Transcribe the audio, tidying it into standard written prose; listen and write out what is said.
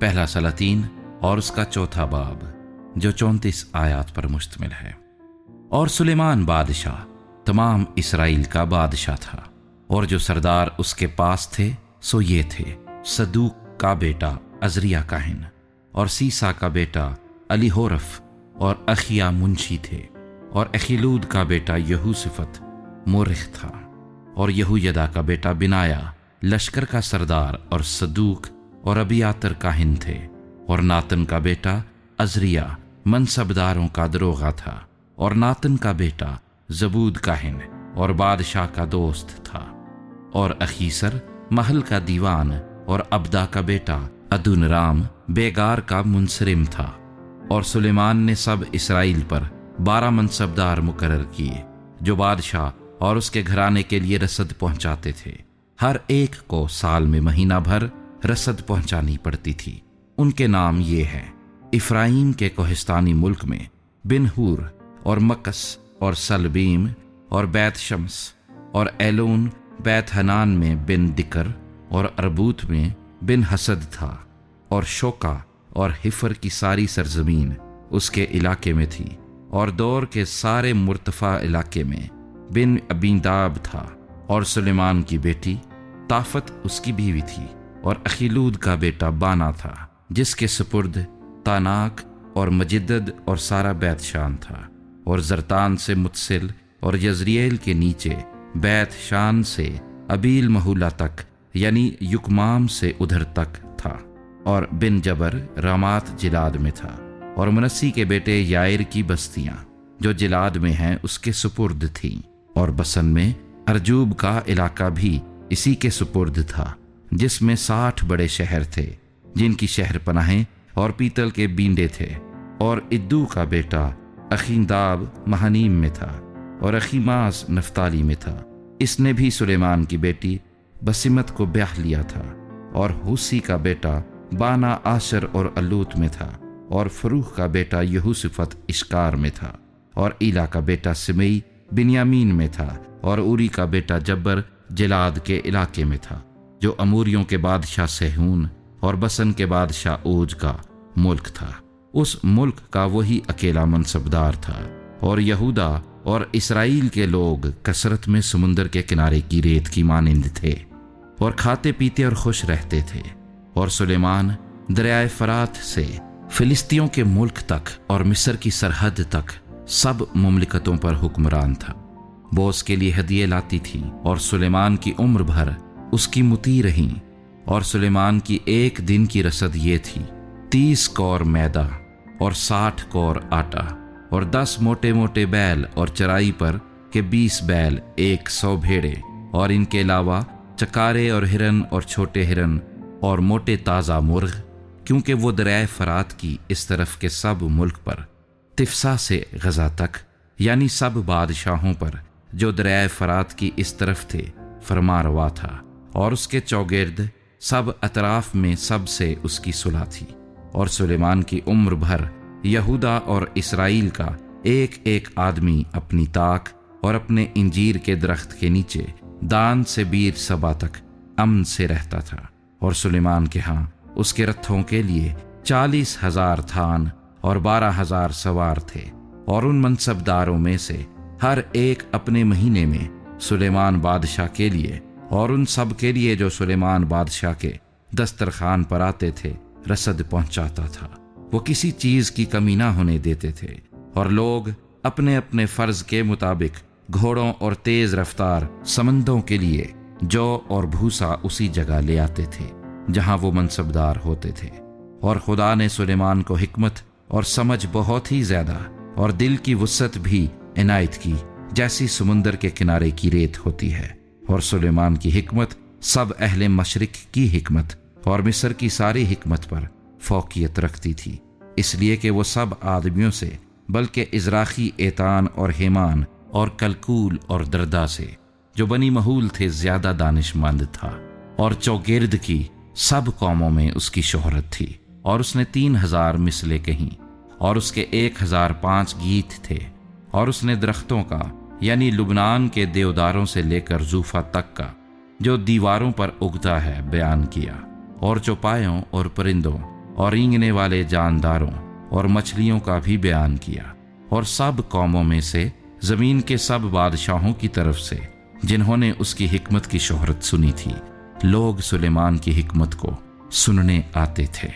پہلا سلاطین اور اس کا چوتھا باب، جو 34 آیات پر مشتمل ہے۔ اور سلیمان بادشاہ تمام اسرائیل کا بادشاہ تھا، اور جو سردار اس کے پاس تھے سو یہ تھے: صدوق کا بیٹا عزریہ کاہن، اور سیسا کا بیٹا الیہورف اور اخیا منشی تھے، اور اخیلود کا بیٹا یہوشفت مورخ تھا، اور یہویدا کا بیٹا بنایا لشکر کا سردار اور صدوق اور ابیاتر کاہن تھے، اور ناتن کا بیٹا عزریہ منصبداروں کا دروغہ تھا، اور ناتن کا بیٹا زبود کاہن اور بادشاہ کا دوست تھا، اور اخیسر محل کا دیوان، اور ابدا کا بیٹا ادونرام بیگار کا منصرم تھا۔ اور سلیمان نے سب اسرائیل پر 12 منصبدار مقرر کیے، جو بادشاہ اور اس کے گھرانے کے لیے رسد پہنچاتے تھے۔ ہر ایک کو سال میں مہینہ بھر رسد پہنچانی پڑتی تھی۔ ان کے نام یہ ہیں: افرائیم کے کوہستانی ملک میں بن حور اور مکس اور سلبیم اور بیت شمس، اور ایلون بیت حنان میں بن دکر، اور اربوت میں بن حسد تھا، اور شوکا اور حفر کی ساری سرزمین اس کے علاقے میں تھی، اور دور کے سارے مرتفع علاقے میں بن ابینداب تھا، اور سلیمان کی بیٹی طافت اس کی بیوی تھی، اور اخیلود کا بیٹا بانا تھا، جس کے سپرد تاناک اور مجدد اور سارا بیت شان تھا، اور زرتان سے متصل اور یزرییل کے نیچے بیت شان سے ابیل محولہ تک، یعنی یکمام سے ادھر تک تھا، اور بن جبر رامات جلاد میں تھا، اور منسی کے بیٹے یائر کی بستیاں جو جلاد میں ہیں اس کے سپرد تھیں، اور بسن میں ارجوب کا علاقہ بھی اسی کے سپرد تھا، جس میں 60 بڑے شہر تھے، جن کی شہر پناہیں اور پیتل کے بینڈے تھے، اور ادو کا بیٹا اخینداب مہانیم میں تھا، اور اخیماس نفتالی میں تھا۔ اس نے بھی سلیمان کی بیٹی بسمت کو بیاہ لیا تھا، اور حوسی کا بیٹا بانا آشر اور الوت میں تھا، اور فروخ کا بیٹا یہوشفت اشکار میں تھا، اور ایلا کا بیٹا سمئی بنیامین میں تھا، اور اوری کا بیٹا جبر جلاد کے علاقے میں تھا، جو اموریوں کے بادشاہ سہون اور بسن کے بادشاہ اوج کا ملک تھا۔ اس ملک کا وہی اکیلا منصبدار تھا، اور یہودا اور اسرائیل کے لوگ کثرت میں سمندر کے کنارے کی ریت کی مانند تھے، اور کھاتے پیتے اور خوش رہتے تھے۔ اور سلیمان دریائے فرات سے فلسطینیوں کے ملک تک اور مصر کی سرحد تک سب مملکتوں پر حکمران تھا۔ وہ اس کے لیے ہدیے لاتی تھی، اور سلیمان کی عمر بھر اس کی مطیع رہیں۔ اور سلیمان کی ایک دن کی رسد یہ تھی: 30 کور میدا اور 60 کور آٹا، اور 10 موٹے موٹے بیل، اور چرائی پر کے 20 بیل، 100 بھیڑے، اور ان کے علاوہ چکارے اور ہرن اور چھوٹے ہرن اور موٹے تازہ مرغ، کیونکہ وہ دریائے فرات کی اس طرف کے سب ملک پر تفسا سے غزہ تک، یعنی سب بادشاہوں پر جو دریائے فرات کی اس طرف تھے فرما روا تھا، اور اس کے چوگرد سب اطراف میں سب سے اس کی صلح تھی۔ اور سلیمان کی عمر بھر یہودا اور اسرائیل کا ایک ایک آدمی اپنی طاق اور اپنے انجیر کے درخت کے نیچے دان سے بیر سبا تک امن سے رہتا تھا۔ اور سلیمان کے ہاں اس کے رتھوں کے لیے 40,000 تھان اور 12,000 سوار تھے، اور ان منصبداروں میں سے ہر ایک اپنے مہینے میں سلیمان بادشاہ کے لیے اور ان سب کے لیے جو سلیمان بادشاہ کے دسترخوان پر آتے تھے رسد پہنچاتا تھا۔ وہ کسی چیز کی کمی نہ ہونے دیتے تھے، اور لوگ اپنے اپنے فرض کے مطابق گھوڑوں اور تیز رفتار سمندوں کے لیے جو اور بھوسا اسی جگہ لے آتے تھے جہاں وہ منصبدار ہوتے تھے۔ اور خدا نے سلیمان کو حکمت اور سمجھ بہت ہی زیادہ اور دل کی وسعت بھی عنایت کی، جیسی سمندر کے کنارے کی ریت ہوتی ہے۔ اور سلیمان کی حکمت سب اہل مشرق کی حکمت اور مصر کی ساری حکمت پر فوقیت رکھتی تھی، اس لیے کہ وہ سب آدمیوں سے بلکہ ازراخی ایتان اور ہیمان اور کلکول اور دردا سے جو بنی محول تھے زیادہ دانش مند تھا۔ اور چوگرد کی سب قوموں میں اس کی شہرت تھی، اور اس نے 3,000 مثلیں کہیں، اور اس کے 1,005 گیت تھے۔ اور اس نے درختوں کا یعنی لبنان کے دیوداروں سے لے کر زوفا تک کا جو دیواروں پر اگتا ہے بیان کیا، اور چوپایوں اور پرندوں اور رینگنے والے جانداروں اور مچھلیوں کا بھی بیان کیا، اور سب قوموں میں سے زمین کے سب بادشاہوں کی طرف سے جنہوں نے اس کی حکمت کی شہرت سنی تھی، لوگ سلیمان کی حکمت کو سننے آتے تھے۔